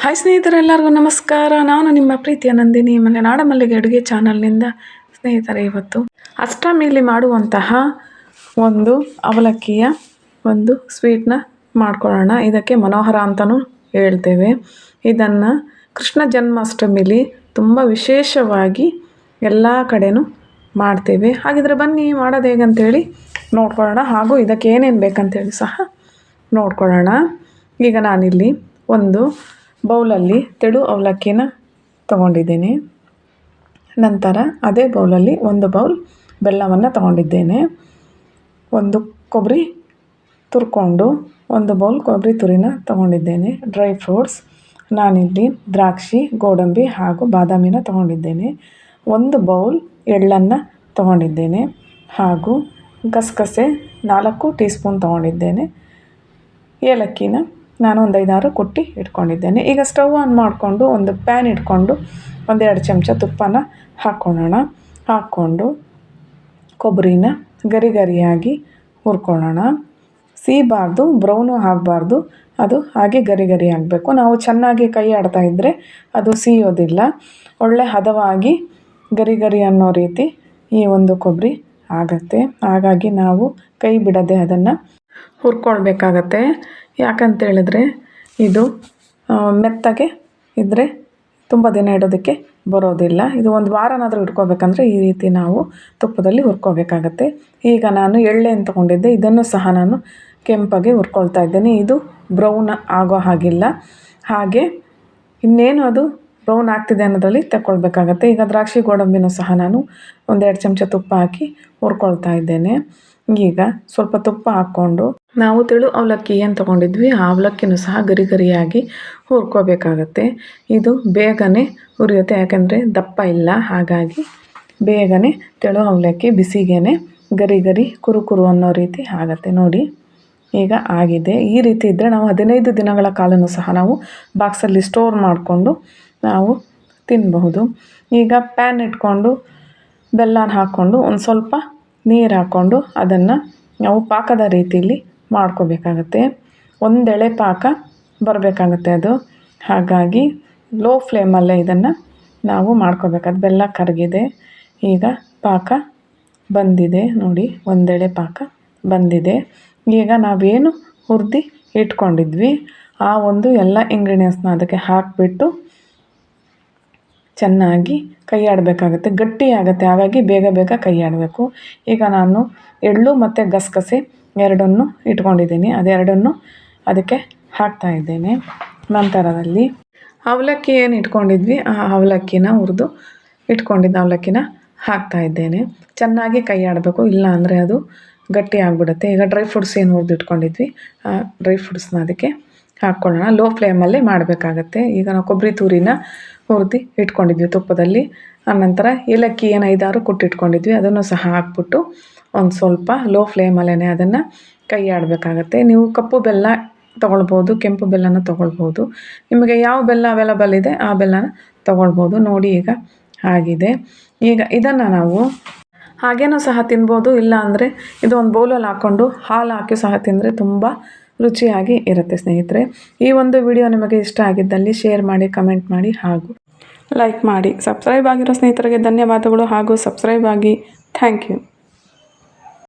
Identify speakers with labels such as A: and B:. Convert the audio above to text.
A: Hi ಸ್ನೇಹಿತರೆಲ್ಲರಿಗೂ ನಮಸ್ಕಾರ. ನಾನು ನಿಮ್ಮ ಪ್ರೀತಿಯ ನಂದಿನಿ ಮಲೆನಾಡ ಮಲ್ಲಿಗೆ ಅಡುಗೆ ಚಾನಲ್ನಿಂದ. ಸ್ನೇಹಿತರೆ, ಇವತ್ತು ಅಷ್ಟಮಿಲಿ ಮಾಡುವಂತಹ ಒಂದು ಅವಲಕ್ಕಿಯ ಒಂದು ಸ್ವೀಟ್ನ ಮಾಡ್ಕೊಳ್ಳೋಣ. ಇದಕ್ಕೆ ಮನೋಹರ ಅಂತಲೂ ಹೇಳ್ತೇವೆ. ಇದನ್ನು ಕೃಷ್ಣ ಜನ್ಮಾಷ್ಟಮಿಲಿ ತುಂಬ ವಿಶೇಷವಾಗಿ ಎಲ್ಲ ಕಡೆನೂ ಮಾಡ್ತೇವೆ. ಹಾಗಿದ್ರೆ ಬನ್ನಿ ಮಾಡೋದು ಹೇಗಂತೇಳಿ ನೋಡ್ಕೊಳ್ಳೋಣ. ಹಾಗೂ ಇದಕ್ಕೆ ಏನೇನು ಬೇಕಂತೇಳಿ ಸಹ ನೋಡ್ಕೊಳ್ಳೋಣ. ಈಗ ನಾನಿಲ್ಲಿ ಒಂದು ಬೌಲಲ್ಲಿ ತೆಳು ಅವಲಕ್ಕಿನ ತಗೊಂಡಿದ್ದೇನೆ. ನಂತರ ಅದೇ ಬೌಲಲ್ಲಿ ಒಂದು ಬೌಲ್ ಬೆಲ್ಲವನ್ನು ತಗೊಂಡಿದ್ದೇನೆ. ಒಂದು ಕೊಬ್ಬರಿ ತುರ್ಕೊಂಡು ಒಂದು ಬೌಲ್ ಕೊಬ್ಬರಿ ತುರಿನ ತಗೊಂಡಿದ್ದೇನೆ. ಡ್ರೈ ಫ್ರೂಟ್ಸ್ ನಾನಿಲ್ಲಿ ದ್ರಾಕ್ಷಿ, ಗೋಡಂಬಿ ಹಾಗೂ ಬಾದಾಮಿನ ತಗೊಂಡಿದ್ದೇನೆ. ಒಂದು ಬೌಲ್ ಎಳ್ಳನ್ನು ತಗೊಂಡಿದ್ದೇನೆ. ಹಾಗೂ ಗಸಗಸೆ 4 ಟೀ ಸ್ಪೂನ್ ತಗೊಂಡಿದ್ದೇನೆ. ಏಲಕ್ಕಿನ ನಾನು ಒಂದು 5-6 ಕುಟ್ಟಿ ಇಟ್ಕೊಂಡಿದ್ದೇನೆ. ಈಗ ಸ್ಟವ್ ಆನ್ ಮಾಡಿಕೊಂಡು ಒಂದು ಪ್ಯಾನ್ ಇಟ್ಕೊಂಡು 1-2 ಚಮಚ ತುಪ್ಪನ ಹಾಕ್ಕೊಳ್ಳೋಣ. ಹಾಕ್ಕೊಂಡು ಕೊಬ್ಬರಿನ ಗರಿಯಾಗಿ ಹುರ್ಕೊಳ್ಳೋಣ. ಸೀಬಾರ್ದು, ಬ್ರೌನು ಆಗಬಾರ್ದು, ಅದು ಹಾಗೆ ಗರಿ ಆಗಬೇಕು. ನಾವು ಚೆನ್ನಾಗಿ ಕೈ ಆಡ್ತಾ ಇದ್ದರೆ ಅದು ಸೀಯೋದಿಲ್ಲ. ಒಳ್ಳೆ ಹದವಾಗಿ ಗರಿ ಅನ್ನೋ ರೀತಿ ಈ ಒಂದು ಕೊಬ್ಬರಿ ಆಗುತ್ತೆ. ಹಾಗಾಗಿ ನಾವು ಕೈ ಬಿಡದೆ ಅದನ್ನು ಹುರ್ಕೊಳ್ಬೇಕಾಗತ್ತೆ. ಯಾಕಂತೇಳಿದ್ರೆ ಇದು ಮೆತ್ತಗೆ ಇದ್ದರೆ ತುಂಬ ದಿನ ಇಡೋದಕ್ಕೆ ಬರೋದಿಲ್ಲ. ಇದು ಒಂದು ವಾರನಾದರೂ ಇಟ್ಕೋಬೇಕಂದ್ರೆ ಈ ರೀತಿ ನಾವು ತುಪ್ಪದಲ್ಲಿ ಹುರ್ಕೋಬೇಕಾಗತ್ತೆ. ಈಗ ನಾನು ಎಳ್ಳೆಣ್ಣೆ ತೊಗೊಂಡಿದ್ದೆ, ಇದನ್ನು ಸಹ ನಾನು ಕೆಂಪಾಗಿ ಹುರ್ಕೊಳ್ತಾ ಇದ್ದೇನೆ. ಇದು ಬ್ರೌನ್ ಆಗೋ ಹಾಗಿಲ್ಲ. ಹಾಗೆ ಇನ್ನೇನು ಅದು ಬ್ರೌನ್ ಆಗ್ತಿದೆ ಅನ್ನೋದ್ರಲ್ಲಿ ತಗೊಳ್ಬೇಕಾಗತ್ತೆ. ಈಗ ದ್ರಾಕ್ಷಿ ಗೋಡಂಬಿನೂ ಸಹ ನಾನು 1-2 ಚಮಚ ತುಪ್ಪ ಹಾಕಿ ಹುರ್ಕೊಳ್ತಾ ಇದ್ದೇನೆ. ಈಗ ಸ್ವಲ್ಪ ತುಪ್ಪ ಹಾಕ್ಕೊಂಡು ನಾವು ತೆಳು ಅವಲಕ್ಕಿ ಏನು ತೊಗೊಂಡಿದ್ವಿ ಆ ಅವಲಕ್ಕಿನೂ ಸಹ ಗರಿಯಾಗಿ ಹುರ್ಕೋಬೇಕಾಗತ್ತೆ. ಇದು ಬೇಗನೆ ಹುರಿಯುತ್ತೆ, ಯಾಕೆಂದರೆ ದಪ್ಪ ಇಲ್ಲ. ಹಾಗಾಗಿ ಬೇಗನೆ ತೆಳು ಅವಲಕ್ಕಿ ಬಿಸಿಗೇನೆ ಗರಿ ಕುರು ಅನ್ನೋ ರೀತಿ ಆಗುತ್ತೆ. ನೋಡಿ, ಈಗ ಆಗಿದೆ. ಈ ರೀತಿ ಇದ್ದರೆ ನಾವು 15 ದಿನಗಳ ಕಾಲನೂ ಸಹ ನಾವು ಬಾಕ್ಸಲ್ಲಿ ಸ್ಟೋರ್ ಮಾಡಿಕೊಂಡು ನಾವು ತಿನ್ನಬಹುದು. ಈಗ ಪ್ಯಾನ್ ಇಟ್ಕೊಂಡು ಬೆಲ್ಲನ ಹಾಕ್ಕೊಂಡು ಒಂದು ಸ್ವಲ್ಪ ನೀರು ಹಾಕ್ಕೊಂಡು ಅದನ್ನು ನಾವು ಪಾಕದ ರೀತಿಯಲ್ಲಿ ಮಾಡ್ಕೋಬೇಕಾಗತ್ತೆ. ಒಂದೆಳೆ ಪಾಕ ಬರಬೇಕಾಗತ್ತೆ ಅದು. ಹಾಗಾಗಿ ಲೋ ಫ್ಲೇಮಲ್ಲೇ ಇದನ್ನು ನಾವು ಮಾಡ್ಕೋಬೇಕಾದ. ಬೆಲ್ಲ ಕರಗಿದೆ, ಈಗ ಪಾಕ ಬಂದಿದೆ. ನೋಡಿ, ಒಂದೆಳೆ ಪಾಕ ಬಂದಿದೆ. ಈಗ ನಾವೇನು ಹುರಿದು ಇಟ್ಕೊಂಡಿದ್ವಿ ಆ ಒಂದು ಎಲ್ಲ ಇಂಗ್ರೀಡಿಯೆಂಟ್ಸ್ನ ಅದಕ್ಕೆ ಹಾಕಿಬಿಟ್ಟು ಚೆನ್ನಾಗಿ ಕೈ ಆಡಬೇಕಾಗತ್ತೆ. ಗಟ್ಟಿ ಆಗುತ್ತೆ, ಹಾಗಾಗಿ ಬೇಗ ಕೈ ಆಡಬೇಕು. ಈಗ ನಾನು ಎಳ್ಳು ಮತ್ತು ಗಸಗಸೆ ಎರಡನ್ನೂ ಇಟ್ಕೊಂಡಿದ್ದೀನಿ. ಅದೆರಡನ್ನು ಅದಕ್ಕೆ ಹಾಕ್ತಾಯಿದ್ದೇನೆ. ನಂತರದಲ್ಲಿ ಅವಲಕ್ಕಿ ಏನು ಇಟ್ಕೊಂಡಿದ್ವಿ ಆ ಅವಲಕ್ಕಿನ ಹುರಿದು ಇಟ್ಕೊಂಡಿದ್ದ ಅವಲಕ್ಕಿನ ಹಾಕ್ತಾಯಿದ್ದೇನೆ. ಚೆನ್ನಾಗಿ ಕೈ ಆಡಬೇಕು, ಇಲ್ಲ ಅಂದರೆ ಅದು ಗಟ್ಟಿ ಆಗಿಬಿಡುತ್ತೆ. ಈಗ ಡ್ರೈ ಫ್ರೂಟ್ಸ್ ಏನು ಹುರಿದು ಇಟ್ಕೊಂಡಿದ್ವಿ ಆ ಡ್ರೈ ಫ್ರೂಟ್ಸ್ನ ಅದಕ್ಕೆ ಹಾಕ್ಕೊಳ್ಳೋಣ. ಲೋ ಫ್ಲೇಮಲ್ಲೇ ಮಾಡಬೇಕಾಗತ್ತೆ. ಈಗ ನಾವು ಕೊಬ್ಬರಿ ತುರಿನ ಹುರಿದು ಇಟ್ಕೊಂಡಿದ್ವಿ ತುಪ್ಪದಲ್ಲಿ. ಆನಂತರ ಏಲಕ್ಕಿ ಏನು 5-6 ಕುಟ್ಟಿಟ್ಕೊಂಡಿದ್ವಿ ಅದನ್ನು ಸಹ ಹಾಕ್ಬಿಟ್ಟು ಒಂದು ಸ್ವಲ್ಪ ಲೋ ಫ್ಲೇಮಲ್ಲೇ ಅದನ್ನು ಕೈ ಆಡಬೇಕಾಗತ್ತೆ. ನೀವು ಕಪ್ಪು ಬೆಲ್ಲ ತೊಗೊಳ್ಬೋದು, ಕೆಂಪು ಬೆಲ್ಲನ ತೊಗೊಳ್ಬೋದು. ನಿಮಗೆ ಯಾವ ಬೆಲ್ಲ ಅವೈಲಬಲ್ ಇದೆ ಆ ಬೆಲ್ಲನ ತೊಗೊಳ್ಬೋದು. ನೋಡಿ, ಈಗ ಆಗಿದೆ. ಈಗ ಇದನ್ನು ನಾವು ಹಾಗೇನೂ ಸಹ ತಿನ್ಬೋದು, ಇಲ್ಲ ಅಂದರೆ ಇದು ಒಂದು ಬೌಲಲ್ಲಿ ಹಾಕ್ಕೊಂಡು ಹಾಲು ಹಾಕಿ ಸಹ ತಿಂದರೆ ತುಂಬ ರುಚಿಯಾಗಿ ಇರುತ್ತೆ. ಸ್ನೇಹಿತರೆ, ಈ ಒಂದು ವಿಡಿಯೋ ನಿಮಗೆ ಇಷ್ಟ ಆಗಿದ್ದಲ್ಲಿ ಶೇರ್ ಮಾಡಿ, ಕಮೆಂಟ್ ಮಾಡಿ ಹಾಗೂ ಲೈಕ್ ಮಾಡಿ. ಸಬ್ಸ್ಕ್ರೈಬ್ ಆಗಿರೋ ಸ್ನೇಹಿತರಿಗೆ ಧನ್ಯವಾದಗಳು ಹಾಗೂ ಸಬ್ಸ್ಕ್ರೈಬ್ ಆಗಿ. Thank you.